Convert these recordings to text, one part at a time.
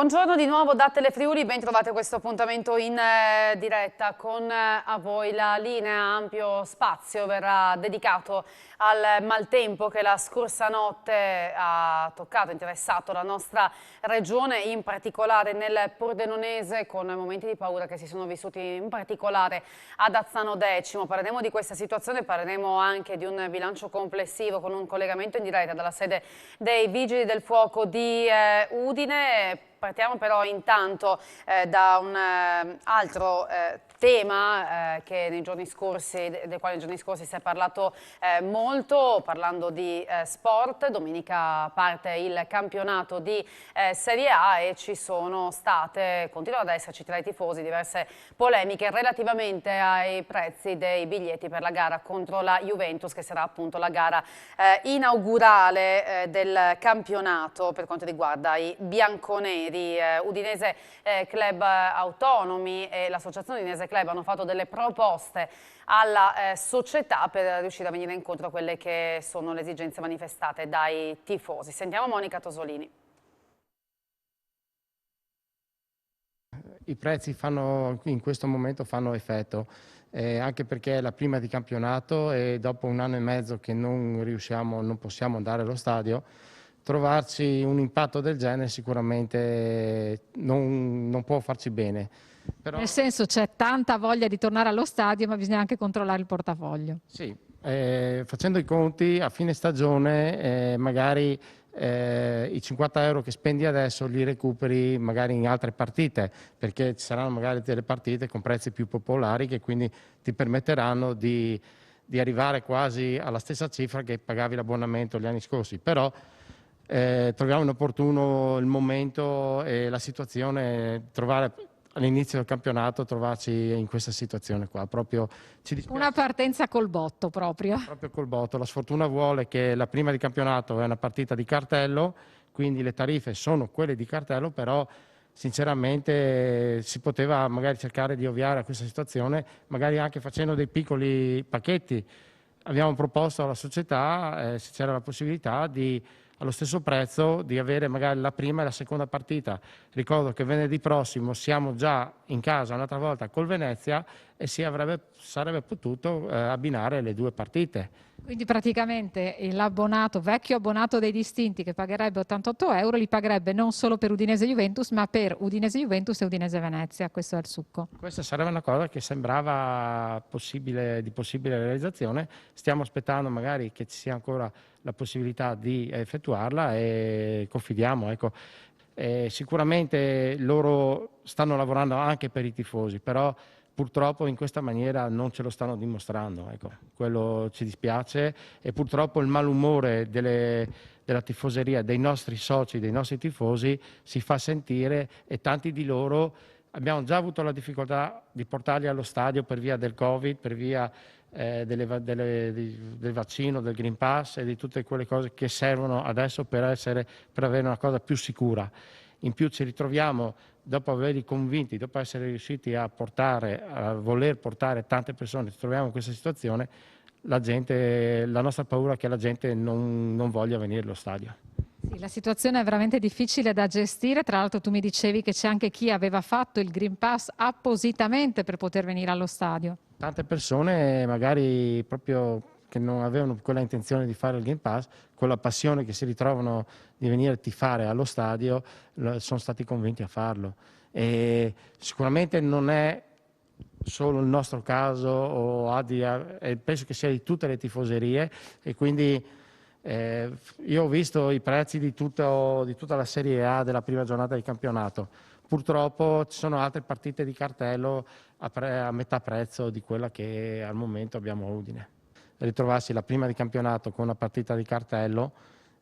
Buongiorno di nuovo da Telefriuli, ben trovate questo appuntamento in diretta con a voi la linea. Ampio spazio verrà dedicato al maltempo che la scorsa notte ha toccato, interessato la nostra regione, in particolare nel Pordenonese, con momenti di paura che si sono vissuti in particolare ad Azzano Decimo. Parleremo di questa situazione, parleremo anche di un bilancio complessivo con un collegamento in diretta dalla sede dei Vigili del Fuoco di Udine. Partiamo però intanto da un altro tema che nei giorni scorsi, del quale nei giorni scorsi si è parlato molto, parlando di sport. Domenica parte il campionato di Serie A e ci sono state, continuano ad esserci tra i tifosi, diverse polemiche relativamente ai prezzi dei biglietti per la gara contro la Juventus, che sarà appunto la gara inaugurale del campionato per quanto riguarda i bianconeri. Udinese Club Autonomi e l'Associazione Udinese Club hanno fatto delle proposte alla società per riuscire a venire incontro a quelle che sono le esigenze manifestate dai tifosi. Sentiamo Monica Tosolini. I prezzi in questo momento fanno effetto, anche perché è la prima di campionato e dopo un anno e mezzo che non possiamo andare allo stadio, trovarci un impatto del genere sicuramente non può farci bene. Però... Nel senso, c'è tanta voglia di tornare allo stadio, ma bisogna anche controllare il portafoglio. Sì, facendo i conti a fine stagione magari i 50 euro che spendi adesso li recuperi magari in altre partite, perché ci saranno magari delle partite con prezzi più popolari che quindi ti permetteranno di arrivare quasi alla stessa cifra che pagavi l'abbonamento gli anni scorsi. Però troviamo inopportuno il momento e la situazione, trovare all'inizio del campionato, trovarci in questa situazione qua, proprio ci dispiace. Una partenza col botto proprio. Proprio col botto, la sfortuna vuole che la prima di campionato è una partita di cartello, quindi le tariffe sono quelle di cartello, però sinceramente si poteva magari cercare di ovviare a questa situazione, magari anche facendo dei piccoli pacchetti. Abbiamo proposto alla società se c'era la possibilità di allo stesso prezzo di avere magari la prima e la seconda partita. Ricordo che venerdì prossimo siamo già in casa un'altra volta col Venezia e sarebbe potuto abbinare le due partite. Quindi praticamente l'abbonato, vecchio abbonato dei distinti che pagherebbe 88 euro, li pagherebbe non solo per Udinese Juventus, ma per Udinese Juventus e Udinese Venezia. Questo è il succo. Questa sarebbe una cosa che sembrava di possibile realizzazione. Stiamo aspettando magari che ci sia ancora la possibilità di effettuarla e confidiamo. Ecco. Sicuramente loro stanno lavorando anche per i tifosi, però purtroppo in questa maniera non ce lo stanno dimostrando, ecco. Quello ci dispiace e purtroppo il malumore della tifoseria, dei nostri soci, dei nostri tifosi si fa sentire e tanti di loro abbiamo già avuto la difficoltà di portarli allo stadio per via del Covid, per via del vaccino, del Green Pass e di tutte quelle cose che servono adesso per avere una cosa più sicura. In più ci ritroviamo, dopo averli convinti, dopo essere riusciti a voler portare tante persone, ci troviamo in questa situazione, la nostra paura è che la gente non voglia venire allo stadio. Sì, la situazione è veramente difficile da gestire, tra l'altro tu mi dicevi che c'è anche chi aveva fatto il Green Pass appositamente per poter venire allo stadio. Tante persone magari proprio che non avevano quella intenzione di fare il Green Pass, con la passione che si ritrovano di venire a tifare allo stadio, sono stati convinti a farlo. E sicuramente non è solo il nostro caso, penso che sia di tutte le tifoserie e quindi io ho visto i prezzi di tutta la Serie A della prima giornata di campionato. Purtroppo ci sono altre partite di cartello a metà prezzo di quella che al momento abbiamo a Udine. Ritrovarsi la prima di campionato con una partita di cartello,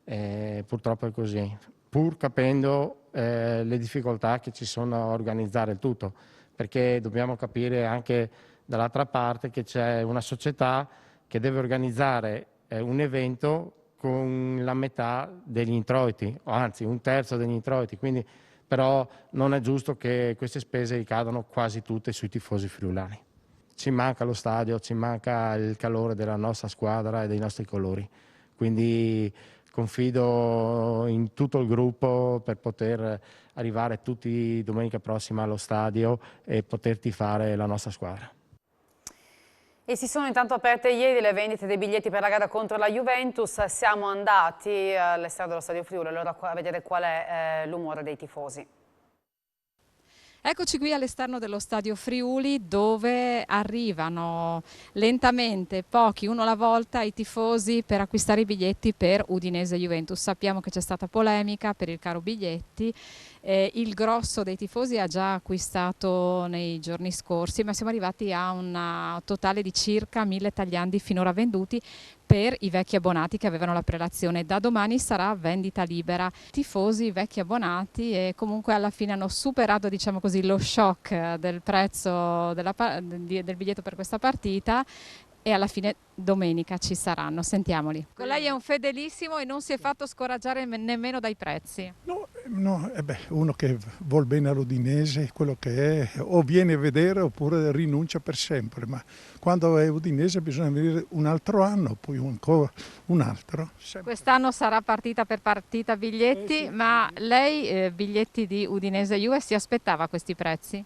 purtroppo è così, pur capendo le difficoltà che ci sono a organizzare il tutto, perché dobbiamo capire anche dall'altra parte che c'è una società che deve organizzare un evento con la metà degli introiti, o anzi un terzo degli introiti, quindi però non è giusto che queste spese ricadano quasi tutte sui tifosi friulani. Ci manca lo stadio, ci manca il calore della nostra squadra e dei nostri colori, quindi confido in tutto il gruppo per poter arrivare tutti domenica prossima allo stadio e poter tifare la nostra squadra. E si sono intanto aperte ieri le vendite dei biglietti per la gara contro la Juventus. Siamo andati all'esterno dello Stadio Friuli allora a vedere qual è l'umore dei tifosi. Eccoci qui all'esterno dello Stadio Friuli, dove arrivano lentamente, pochi, uno alla volta, i tifosi per acquistare i biglietti per Udinese Juventus. Sappiamo che c'è stata polemica per il caro biglietti, il grosso dei tifosi ha già acquistato nei giorni scorsi, ma siamo arrivati a un totale di circa 1000 tagliandi finora venduti per i vecchi abbonati che avevano la prelazione. Da domani sarà vendita libera. Tifosi, vecchi abbonati, e comunque alla fine hanno superato, diciamo così, lo shock del prezzo del biglietto per questa partita, e alla fine domenica ci saranno. Sentiamoli. Con lei è un fedelissimo e non si è fatto scoraggiare nemmeno dai prezzi. No, uno che vuol bene all'Udinese, quello che è, o viene a vedere oppure rinuncia per sempre, ma quando è Udinese bisogna vedere un altro anno, poi ancora un altro. Quest'anno sarà partita per partita biglietti, sì. ma lei biglietti di Udinese Juve si aspettava questi prezzi?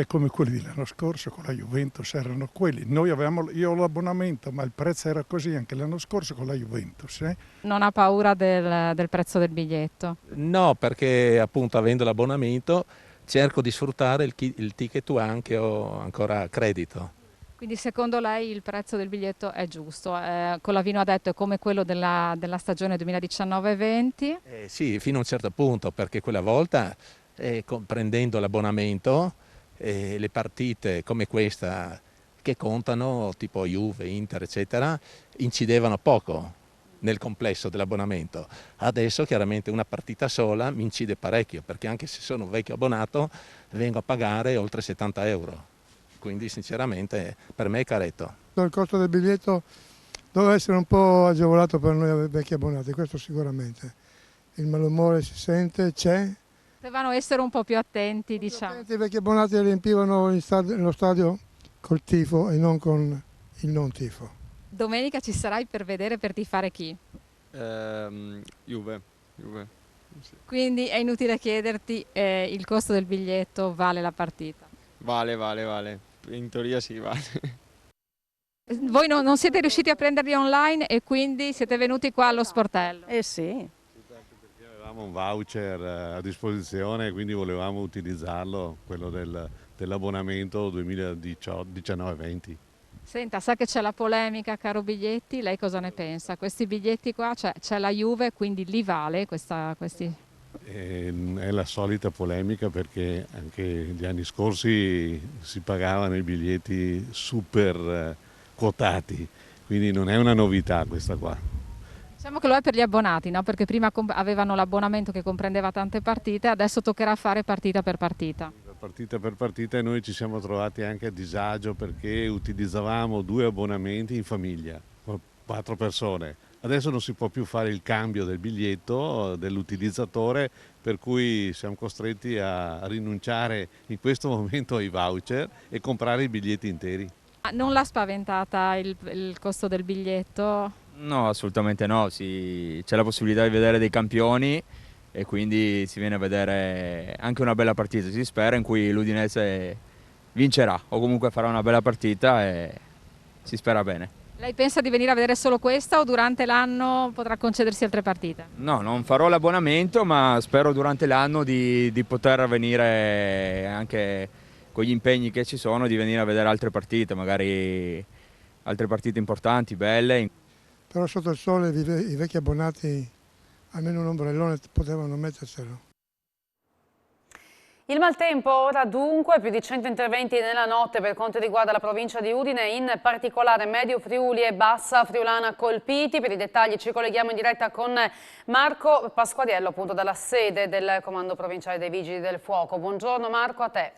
Come quelli dell'anno scorso con la Juventus erano quelli. Io ho l'abbonamento, ma il prezzo era così anche l'anno scorso con la Juventus. Non ha paura del prezzo del biglietto? No, perché appunto avendo l'abbonamento cerco di sfruttare il ticket anche o ancora a credito. Quindi secondo lei il prezzo del biglietto è giusto? Collavino ha detto è come quello della stagione 2019-20? Sì, fino a un certo punto, perché quella volta prendendo l'abbonamento le partite come questa che contano, tipo Juve, Inter, eccetera, incidevano poco nel complesso dell'abbonamento. Adesso chiaramente una partita sola mi incide parecchio, perché anche se sono un vecchio abbonato vengo a pagare oltre 70 euro. Quindi sinceramente per me è caretto. Il costo del biglietto deve essere un po' agevolato per noi vecchi abbonati, questo sicuramente. Il malumore si sente, c'è. Dovevano essere un po' più attenti, diciamo. I vecchi abbonati riempivano lo stadio col tifo e non con il non tifo. Domenica ci sarai per vedere, per tifare chi? Juve. Sì. Quindi è inutile chiederti, il costo del biglietto vale la partita? Vale. In teoria sì, vale. Voi non siete riusciti a prenderli online e quindi siete venuti qua allo sportello? Sì. Avevamo un voucher a disposizione, quindi volevamo utilizzarlo, quello dell'abbonamento 2019-20. Senta, sa che c'è la polemica, caro Biglietti, lei cosa ne pensa? Questi biglietti qua, c'è la Juve, quindi li vale questi? È la solita polemica, perché anche gli anni scorsi si pagavano i biglietti super quotati, quindi non è una novità questa qua. Diciamo che lo è per gli abbonati, no? Perché prima avevano l'abbonamento che comprendeva tante partite, adesso toccherà fare partita per partita. Partita per partita, e noi ci siamo trovati anche a disagio perché utilizzavamo 2 abbonamenti in famiglia, 4 persone. Adesso non si può più fare il cambio del biglietto dell'utilizzatore, per cui siamo costretti a rinunciare in questo momento ai voucher e comprare i biglietti interi. Non l'ha spaventata il costo del biglietto? No, assolutamente no, c'è la possibilità di vedere dei campioni e quindi si viene a vedere anche una bella partita, si spera, in cui l'Udinese vincerà o comunque farà una bella partita e si spera bene. Lei pensa di venire a vedere solo questa o durante l'anno potrà concedersi altre partite? No, non farò l'abbonamento, ma spero durante l'anno di poter venire, anche con gli impegni che ci sono, di venire a vedere altre partite, magari altre partite importanti, belle. Però sotto il sole i vecchi abbonati almeno un ombrellone potevano metterselo. Il maltempo ora dunque, più di 100 interventi nella notte per quanto riguarda la provincia di Udine, in particolare Medio Friuli e Bassa Friulana colpiti. Per i dettagli ci colleghiamo in diretta con Marco Pasquariello, appunto dalla sede del Comando Provinciale dei Vigili del Fuoco. Buongiorno Marco, a te.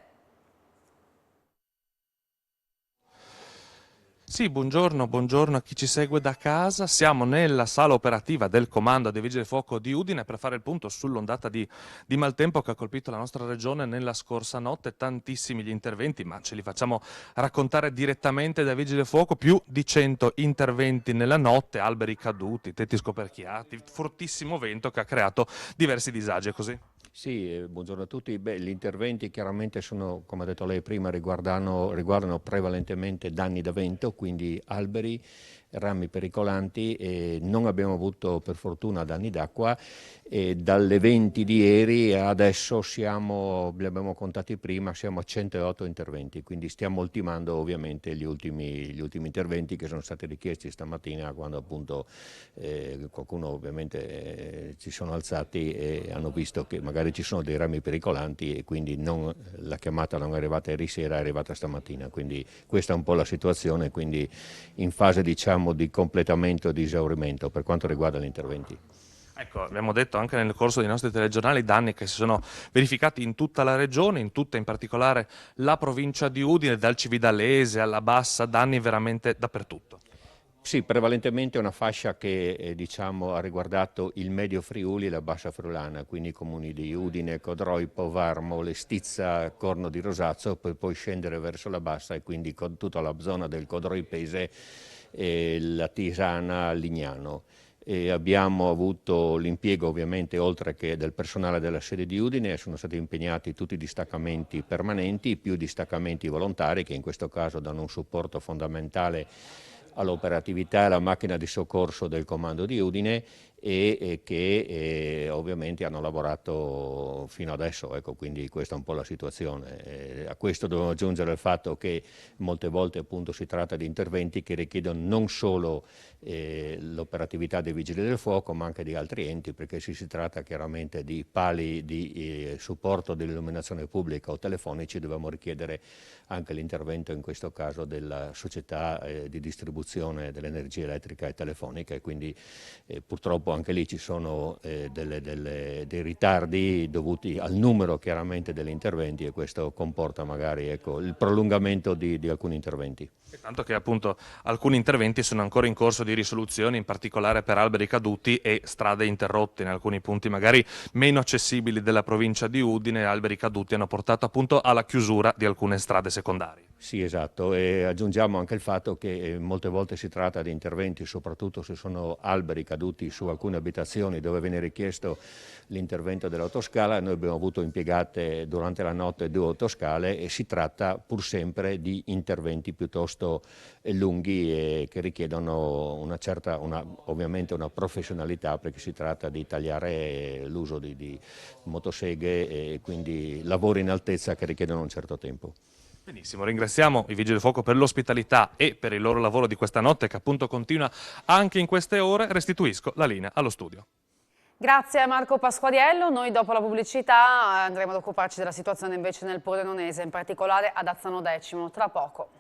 Sì, buongiorno a chi ci segue da casa. Siamo nella sala operativa del Comando dei Vigili del Fuoco di Udine per fare il punto sull'ondata di maltempo che ha colpito la nostra regione nella scorsa notte. Tantissimi gli interventi, ma ce li facciamo raccontare direttamente dai Vigili del Fuoco. Più di 100 interventi nella notte, alberi caduti, tetti scoperchiati, fortissimo vento che ha creato diversi disagi, è così? Sì, buongiorno a tutti. Gli interventi chiaramente sono, come ha detto lei prima, riguardano prevalentemente danni da vento, quindi alberi, rami pericolanti, e non abbiamo avuto per fortuna danni d'acqua. E dalle 20 di ieri adesso li abbiamo contati prima, siamo a 108 interventi, quindi stiamo ultimando ovviamente gli ultimi interventi che sono stati richiesti stamattina, quando appunto qualcuno ovviamente ci sono alzati e hanno visto che magari ci sono dei rami pericolanti, e quindi la chiamata non è arrivata ieri sera, è arrivata stamattina, quindi questa è un po' la situazione, quindi in fase diciamo di completamento e di esaurimento per quanto riguarda gli interventi. Ecco, abbiamo detto anche nel corso dei nostri telegiornali danni che si sono verificati in tutta la regione, in particolare la provincia di Udine, dal Cividalese alla Bassa, danni veramente dappertutto. Sì, prevalentemente è una fascia che diciamo, ha riguardato il Medio Friuli e la Bassa Friulana, quindi i comuni di Udine, Codroipo, Varmo, Lestizza, Corno di Rosazzo, per poi scendere verso la Bassa e quindi con tutta la zona del Codroipese, la Tisana, Lignano. E abbiamo avuto l'impiego ovviamente oltre che del personale della sede di Udine, sono stati impegnati tutti i distaccamenti permanenti più distaccamenti volontari che in questo caso danno un supporto fondamentale all'operatività e alla macchina di soccorso del comando di Udine e che ovviamente hanno lavorato fino adesso, ecco, quindi questa è un po' la situazione. A questo dobbiamo aggiungere il fatto che molte volte appunto si tratta di interventi che richiedono non solo l'operatività dei vigili del fuoco ma anche di altri enti, perché si tratta chiaramente di pali di supporto dell'illuminazione pubblica o telefonici, dobbiamo richiedere anche l'intervento in questo caso della società di distribuzione dell'energia elettrica e telefonica, e quindi purtroppo anche lì ci sono dei ritardi dovuti al numero chiaramente degli interventi, e questo comporta magari il prolungamento di alcuni interventi. E tanto che appunto alcuni interventi sono ancora in corso di risoluzione, in particolare per alberi caduti e strade interrotte in alcuni punti magari meno accessibili della provincia di Udine. Alberi caduti hanno portato appunto alla chiusura di alcune strade secondarie. Sì, esatto, e aggiungiamo anche il fatto che molte volte si tratta di interventi, soprattutto se sono alberi caduti su alcune abitazioni dove viene richiesto l'intervento dell'autoscala. Noi abbiamo avuto impiegate durante la notte 2 autoscale e si tratta pur sempre di interventi piuttosto lunghi e che richiedono ovviamente una professionalità, perché si tratta di tagliare l'uso di motoseghe e quindi lavori in altezza che richiedono un certo tempo. Benissimo, ringraziamo i Vigili del Fuoco per l'ospitalità e per il loro lavoro di questa notte che appunto continua anche in queste ore. Restituisco la linea allo studio. Grazie a Marco Pasquariello. Noi dopo la pubblicità andremo ad occuparci della situazione invece nel Pordenonese, in particolare ad Azzano Decimo, tra poco.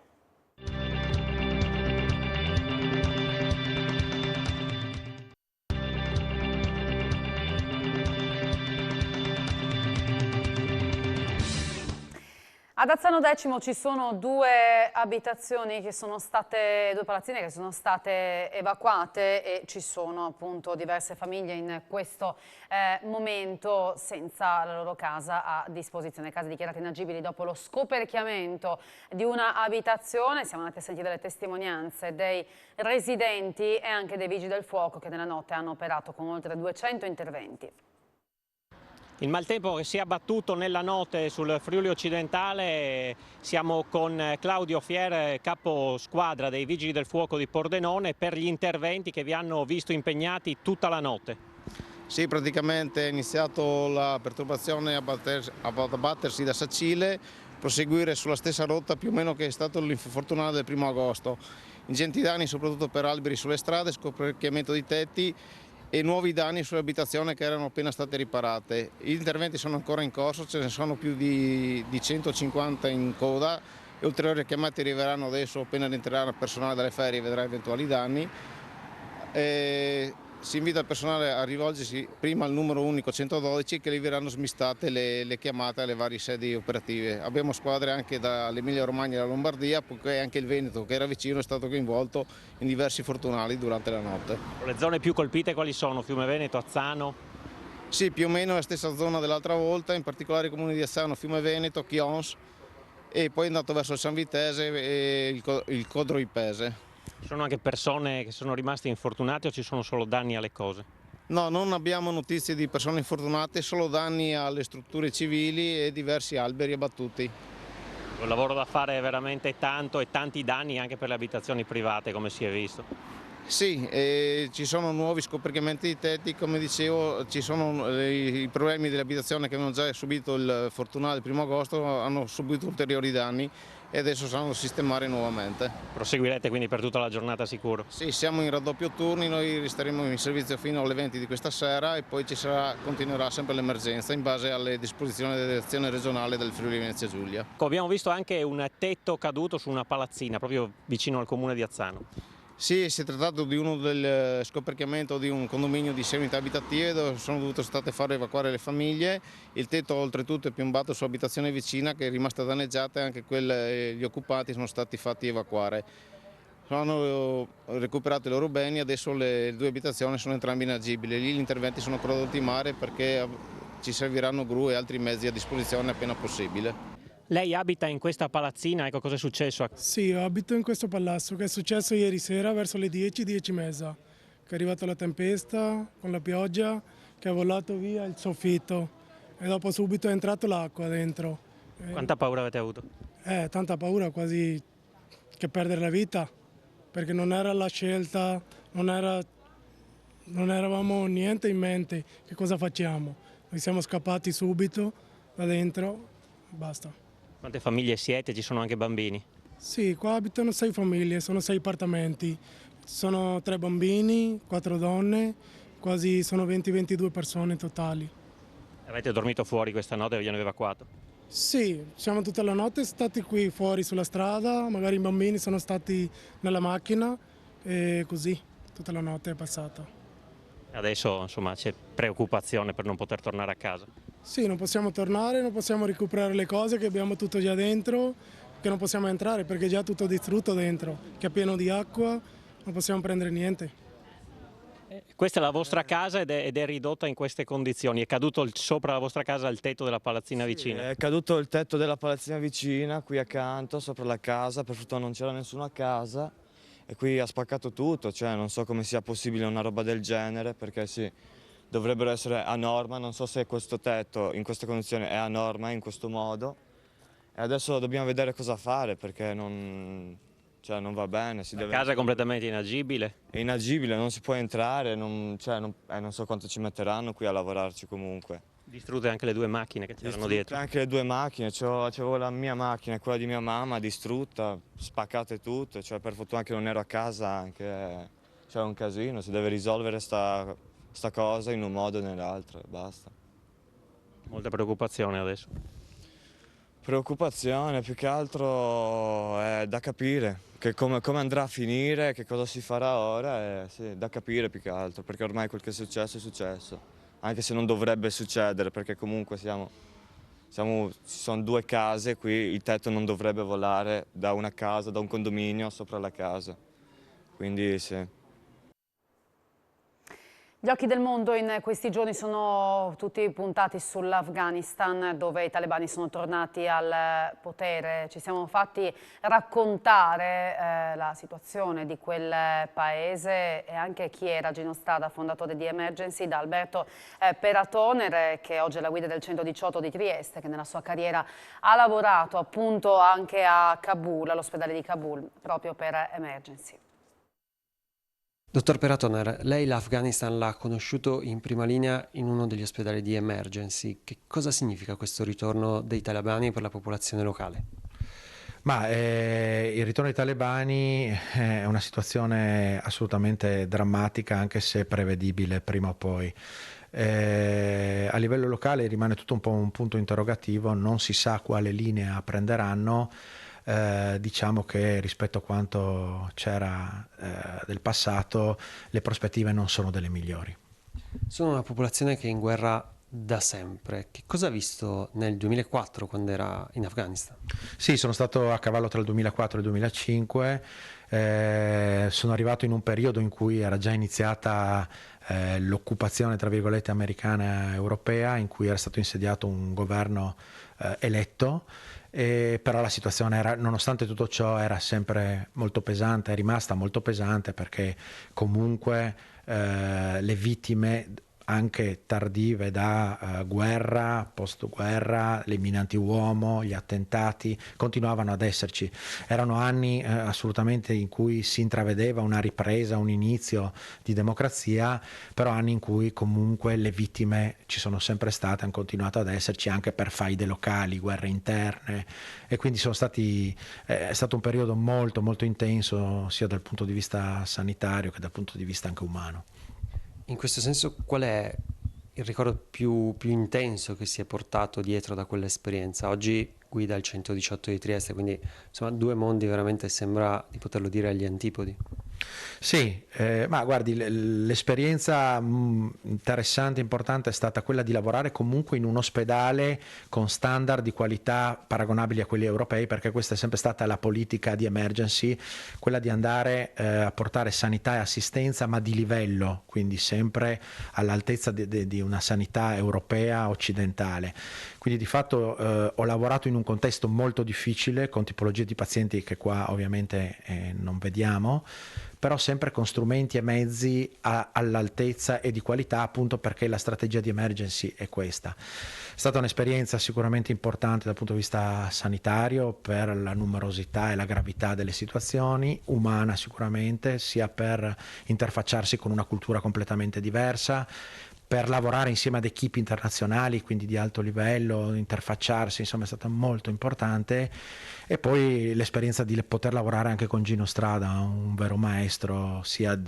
Ad Azzano Decimo ci sono due abitazioni che sono state, due palazzine che sono state evacuate e ci sono appunto diverse famiglie in questo momento senza la loro casa a disposizione, case dichiarate inagibili dopo lo scoperchiamento di una abitazione. Siamo andati a sentire le testimonianze dei residenti e anche dei vigili del fuoco che nella notte hanno operato con oltre 200 interventi. Il maltempo che si è abbattuto nella notte sul Friuli occidentale, siamo con Claudio Fier, capo squadra dei Vigili del Fuoco di Pordenone, per gli interventi che vi hanno visto impegnati tutta la notte. Sì, praticamente è iniziato la perturbazione ad abbattersi da Sacile, proseguire sulla stessa rotta più o meno che è stato l'infortunato del 1° agosto. Ingenti danni soprattutto per alberi sulle strade, scoperchiamento di tetti e nuovi danni sulle abitazioni che erano appena state riparate. Gli interventi sono ancora in corso, ce ne sono più di 150 in coda e ulteriori chiamate arriveranno adesso appena rientrerà il personale dalle ferie e vedrà eventuali danni. si invita il personale a rivolgersi prima al numero unico 112 che le verranno smistate le chiamate alle varie sedi operative. Abbiamo squadre anche dall'Emilia Romagna e dalla Lombardia, poiché anche il Veneto, che era vicino, è stato coinvolto in diversi fortunali durante la notte. Le zone più colpite quali sono? Fiume Veneto, Azzano? Sì, più o meno la stessa zona dell'altra volta, in particolare i comuni di Azzano, Fiume Veneto, Chions e poi è andato verso il San Vitese e il Codro Ipese. Ci sono anche persone che sono rimaste infortunate o ci sono solo danni alle cose? No, non abbiamo notizie di persone infortunate, solo danni alle strutture civili e diversi alberi abbattuti. Un lavoro da fare veramente tanto e tanti danni anche per le abitazioni private, come si è visto. Sì, ci sono nuovi scoperchiamenti di tetti, come dicevo, ci sono i problemi dell'abitazione che avevano già subito il fortunale il 1° agosto, hanno subito ulteriori danni e adesso saranno sistemare nuovamente. Proseguirete quindi per tutta la giornata sicuro? Sì, siamo in raddoppio turni, noi resteremo in servizio fino alle 20 di questa sera e poi continuerà sempre l'emergenza in base alle disposizioni della direzione regionale del Friuli Venezia Giulia. Abbiamo visto anche un tetto caduto su una palazzina proprio vicino al comune di Azzano. Sì, si è trattato di uno del scoperchiamento di un condominio di 6 unità abitative dove sono dovute state far evacuare le famiglie. Il tetto oltretutto è piombato su abitazione vicina che è rimasta danneggiata e anche gli occupanti sono stati fatti evacuare. Hanno recuperato i loro beni, adesso le 2 abitazioni sono entrambe inagibili. Lì gli interventi sono prodotti in mare perché ci serviranno gru e altri mezzi a disposizione appena possibile. Lei abita in questa palazzina, ecco cosa è successo? Sì, io abito in questo palazzo che è successo ieri sera verso le 10, 10:30, che è arrivata la tempesta con la pioggia che ha volato via il soffitto e dopo subito è entrato l'acqua dentro. Quanta paura avete avuto? Tanta paura, quasi che perdere la vita, perché non era la scelta, non eravamo niente in mente, che cosa facciamo? Noi siamo scappati subito da dentro, basta. Quante famiglie siete? Ci sono anche bambini? Sì, qua abitano 6 famiglie, sono 6 appartamenti. Sono 3 bambini, 4 donne, quasi sono 20-22 persone totali. Avete dormito fuori questa notte e vi hanno evacuato? Sì, siamo tutta la notte stati qui fuori sulla strada, magari i bambini sono stati nella macchina e così tutta la notte è passata. Adesso insomma c'è preoccupazione per non poter tornare a casa? Sì, non possiamo tornare, non possiamo recuperare le cose che abbiamo tutto già dentro, che non possiamo entrare perché è già tutto distrutto dentro, che è pieno di acqua, non possiamo prendere niente. Questa è la vostra casa ed è ridotta in queste condizioni, è caduto sopra la vostra casa il tetto della palazzina vicina? È caduto il tetto della palazzina vicina, qui accanto, sopra la casa, per fortuna non c'era nessuno a casa e qui ha spaccato tutto, cioè non so come sia possibile una roba del genere perché sì. Dovrebbero essere a norma, non so se questo tetto in queste condizioni è a norma in questo modo e adesso dobbiamo vedere cosa fare perché non va bene. La casa è completamente inagibile? È inagibile, non si può entrare, non so quanto ci metteranno qui a lavorarci comunque. Distrutte anche le 2 macchine che c'erano dietro? Anche le 2 macchine, c'avevo la mia macchina e quella di mia mamma distrutta, spaccate tutte, cioè per fortuna che non ero a casa anche, c'è un casino, si deve risolvere sta cosa in un modo o nell'altro, basta. Molta preoccupazione adesso? Preoccupazione, più che altro è da capire, che come andrà a finire, che cosa si farà ora, è sì, da capire più che altro, perché ormai quel che è successo, anche se non dovrebbe succedere, perché comunque ci sono 2 case qui, il tetto non dovrebbe volare da una casa, da un condominio sopra la casa, quindi sì. Gli occhi del mondo in questi giorni sono tutti puntati sull'Afghanistan, dove i talebani sono tornati al potere. Ci siamo fatti raccontare la situazione di quel paese e anche chi era Gino Strada, fondatore di Emergency, da Alberto Peratoner, che oggi è la guida del 118 di Trieste, che nella sua carriera ha lavorato appunto anche a Kabul, all'ospedale di Kabul, proprio per Emergency. Dottor Peratoner, lei l'Afghanistan l'ha conosciuto in prima linea in uno degli ospedali di Emergency. Che cosa significa questo ritorno dei talebani per la popolazione locale? Il ritorno dei talebani è una situazione assolutamente drammatica, anche se prevedibile prima o poi. A livello locale rimane tutto un po' un punto interrogativo, non si sa quale linea prenderanno. diciamo che rispetto a quanto c'era del passato le prospettive non sono delle migliori. Sono una popolazione che è in guerra da sempre. Che cosa ha visto nel 2004 quando era in Afghanistan? Sì, sono stato a cavallo tra il 2004 e il 2005, sono arrivato in un periodo in cui era già iniziata l'occupazione, tra virgolette, americana e europea, in cui era stato insediato un governo eletto, però la situazione era, nonostante tutto ciò, era sempre molto pesante, è rimasta molto pesante perché comunque le vittime anche tardive da guerra, post-guerra, le mine antiuomo, gli attentati, continuavano ad esserci. Erano anni assolutamente in cui si intravedeva una ripresa, un inizio di democrazia, però anni in cui comunque le vittime ci sono sempre state, hanno continuato ad esserci anche per faide locali, guerre interne, e quindi è stato un periodo molto molto intenso sia dal punto di vista sanitario che dal punto di vista anche umano. In questo senso, qual è il ricordo più intenso che si è portato dietro da quell'esperienza? Oggi guida il 118 di Trieste, quindi insomma 2 mondi, veramente sembra di poterlo dire agli antipodi. Sì, ma guardi, l'esperienza interessante, importante è stata quella di lavorare comunque in un ospedale con standard di qualità paragonabili a quelli europei, perché questa è sempre stata la politica di Emergency, quella di andare a portare sanità e assistenza, ma di livello, quindi sempre all'altezza di una sanità europea occidentale. Quindi di fatto ho lavorato in un contesto molto difficile, con tipologie di pazienti che qua ovviamente non vediamo, però sempre con strumenti e mezzi all'altezza e di qualità, appunto perché la strategia di Emergency è questa. È stata un'esperienza sicuramente importante dal punto di vista sanitario per la numerosità e la gravità delle situazioni, umana sicuramente, sia per interfacciarsi con una cultura completamente diversa, per lavorare insieme ad equipe internazionali, quindi di alto livello, interfacciarsi, insomma è stata molto importante. E poi l'esperienza di poter lavorare anche con Gino Strada, un vero maestro sia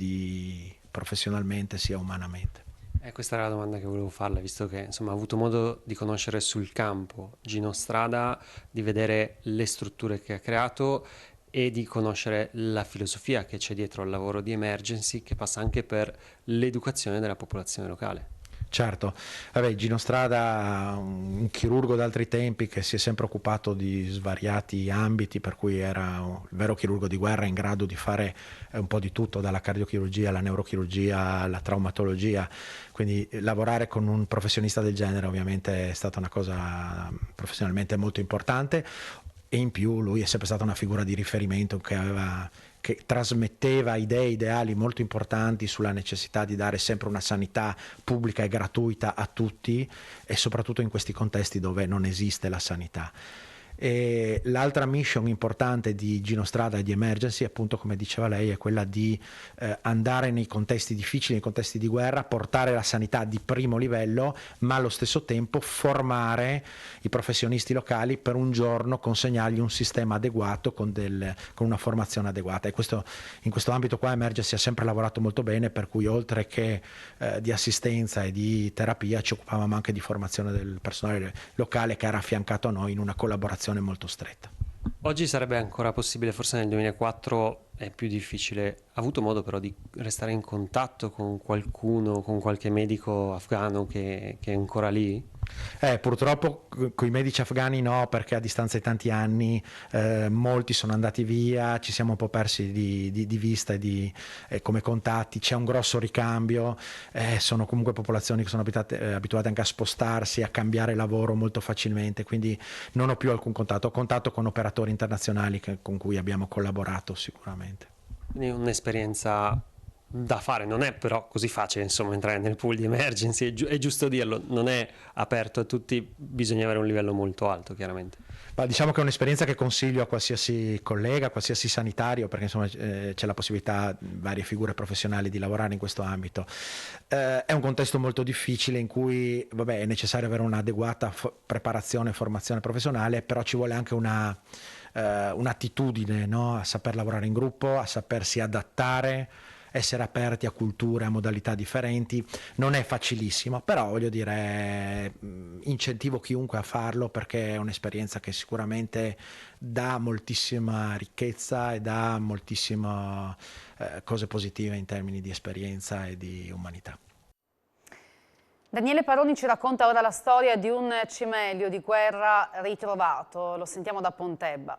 professionalmente sia umanamente. Questa era la domanda che volevo farle, visto che insomma ha avuto modo di conoscere sul campo Gino Strada, di vedere le strutture che ha creato e di conoscere la filosofia che c'è dietro al lavoro di Emergency, che passa anche per l'educazione della popolazione locale. Certo, vabbè, Gino Strada, un chirurgo d'altri tempi che si è sempre occupato di svariati ambiti, per cui era un vero chirurgo di guerra in grado di fare un po' di tutto, dalla cardiochirurgia alla neurochirurgia alla traumatologia, quindi lavorare con un professionista del genere ovviamente è stata una cosa professionalmente molto importante. E in più lui è sempre stata una figura di riferimento che trasmetteva idee, ideali molto importanti sulla necessità di dare sempre una sanità pubblica e gratuita a tutti, e soprattutto in questi contesti dove non esiste la sanità. E l'altra mission importante di Gino Strada e di Emergency, appunto come diceva lei, è quella di andare nei contesti difficili, nei contesti di guerra, portare la sanità di primo livello, ma allo stesso tempo formare i professionisti locali per un giorno consegnargli un sistema adeguato con una formazione adeguata. E in questo ambito qua Emergency ha sempre lavorato molto bene, per cui oltre che di assistenza e di terapia ci occupavamo anche di formazione del personale locale che era affiancato a noi in una collaborazione molto stretta. Oggi sarebbe ancora possibile, forse nel 2004 è più difficile. Ha avuto modo però di restare in contatto con qualcuno, con qualche medico afghano che è ancora lì? Purtroppo con i medici afghani no, perché a distanza di tanti anni molti sono andati via, ci siamo un po' persi di vista e come contatti. C'è un grosso ricambio, sono comunque popolazioni che sono abituate anche a spostarsi, a cambiare lavoro molto facilmente, quindi non ho più alcun contatto. Ho contatto con operatori internazionali con cui abbiamo collaborato sicuramente. Quindi un'esperienza da fare, non è però così facile insomma entrare nel pool di Emergency, è giusto dirlo, non è aperto a tutti, bisogna avere un livello molto alto chiaramente. Ma diciamo che è un'esperienza che consiglio a qualsiasi collega, a qualsiasi sanitario, perché insomma c'è la possibilità, varie figure professionali, di lavorare in questo ambito. È un contesto molto difficile in cui è necessario avere un'adeguata preparazione e formazione professionale, però ci vuole anche un'attitudine, no? A saper lavorare in gruppo, a sapersi adattare essere aperti a culture, a modalità differenti. Non è facilissimo, però voglio dire, incentivo chiunque a farlo perché è un'esperienza che sicuramente dà moltissima ricchezza e dà moltissime cose positive in termini di esperienza e di umanità. Daniele Paroni ci racconta ora la storia di un cimelio di guerra ritrovato, lo sentiamo da Pontebba.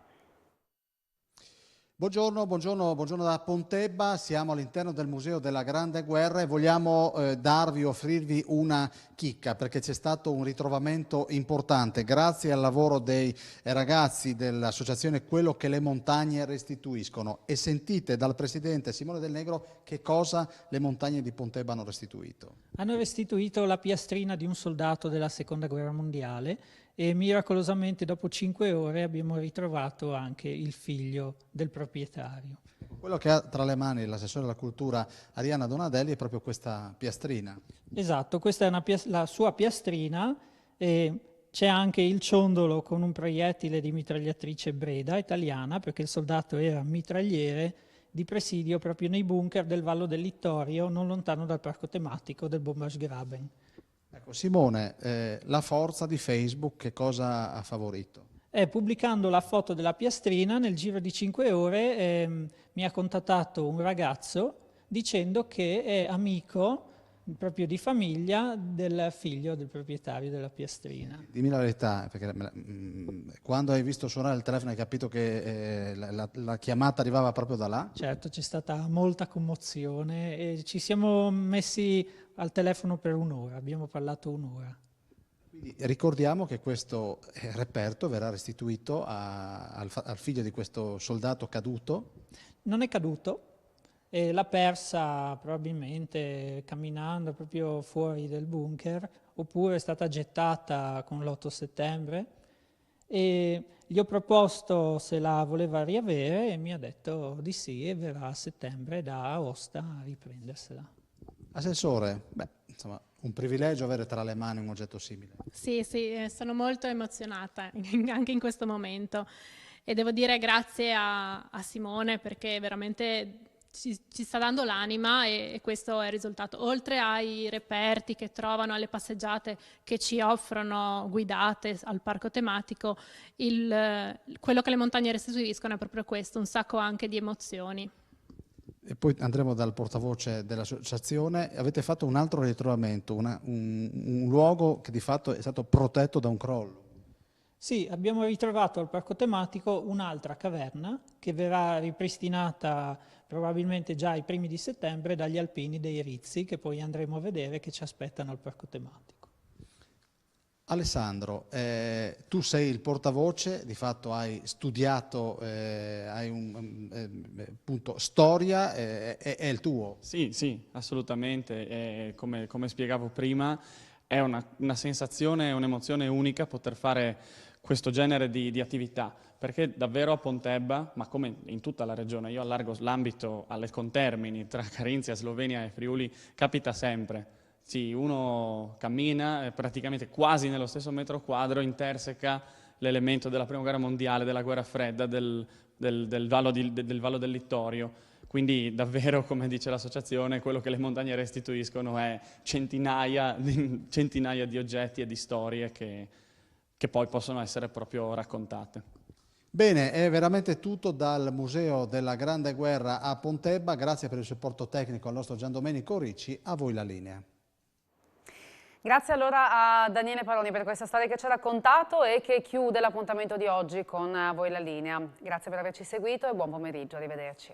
Buongiorno da Pontebba, siamo all'interno del Museo della Grande Guerra e vogliamo offrirvi una chicca perché c'è stato un ritrovamento importante grazie al lavoro dei ragazzi dell'associazione Quello che le montagne restituiscono, e sentite dal presidente Simone Del Negro che cosa le montagne di Pontebba hanno restituito. Hanno restituito la piastrina di un soldato della Seconda Guerra Mondiale e miracolosamente dopo 5 ore abbiamo ritrovato anche il figlio del proprietario. Quello che ha tra le mani l'assessore alla cultura Arianna Donadelli è proprio questa piastrina. Esatto, questa è la sua piastrina e c'è anche il ciondolo con un proiettile di mitragliatrice Breda italiana, perché il soldato era mitragliere di presidio proprio nei bunker del Vallo del Littorio, non lontano dal parco tematico del Bommersgraben. Ecco, Simone, la forza di Facebook che cosa ha favorito? Pubblicando la foto della piastrina, nel giro di 5 ore mi ha contattato un ragazzo dicendo che è amico proprio di famiglia del figlio del proprietario della piastrina. Dimmi la verità, perché quando hai visto suonare il telefono hai capito che la chiamata arrivava proprio da là? Certo, c'è stata molta commozione e ci siamo messi al telefono per un'ora, abbiamo parlato un'ora. Quindi ricordiamo che questo reperto verrà restituito al figlio di questo soldato caduto? Non è caduto, l'ha persa probabilmente camminando proprio fuori del bunker, oppure è stata gettata con l'8 settembre e gli ho proposto se la voleva riavere e mi ha detto di sì e verrà a settembre da Aosta a riprendersela. Assessore, insomma, un privilegio avere tra le mani un oggetto simile. Sì, sono molto emozionata anche in questo momento e devo dire grazie a Simone perché veramente ci sta dando l'anima e questo è il risultato. Oltre ai reperti che trovano alle passeggiate che ci offrono guidate al parco tematico, quello che le montagne restituiscono è proprio questo, un sacco anche di emozioni. E poi andremo dal portavoce dell'associazione. Avete fatto un altro ritrovamento, un luogo che di fatto è stato protetto da un crollo. Sì, abbiamo ritrovato al parco tematico un'altra caverna che verrà ripristinata probabilmente già ai primi di settembre dagli alpini dei Rizzi, che poi andremo a vedere, che ci aspettano al parco tematico. Alessandro, tu sei il portavoce, di fatto hai studiato, hai appunto storia, è il tuo. Sì, assolutamente. Come spiegavo prima, è una sensazione, un'emozione unica poter fare questo genere di attività, perché davvero a Pontebba, ma come in tutta la regione, io allargo l'ambito alle contermini tra Carinzia, Slovenia e Friuli, capita sempre. Sì, uno cammina praticamente quasi nello stesso metro quadro, interseca l'elemento della Prima Guerra Mondiale, della Guerra Fredda, del Vallo del Littorio. Quindi davvero, come dice l'associazione, quello che le montagne restituiscono è centinaia di oggetti e di storie che poi possono essere proprio raccontate. Bene, è veramente tutto dal Museo della Grande Guerra a Pontebba. Grazie per il supporto tecnico al nostro Giandomenico Ricci. A voi la linea. Grazie allora a Daniele Paroni per questa storia che ci ha raccontato e che chiude l'appuntamento di oggi con A voi la linea. Grazie per averci seguito e buon pomeriggio, arrivederci.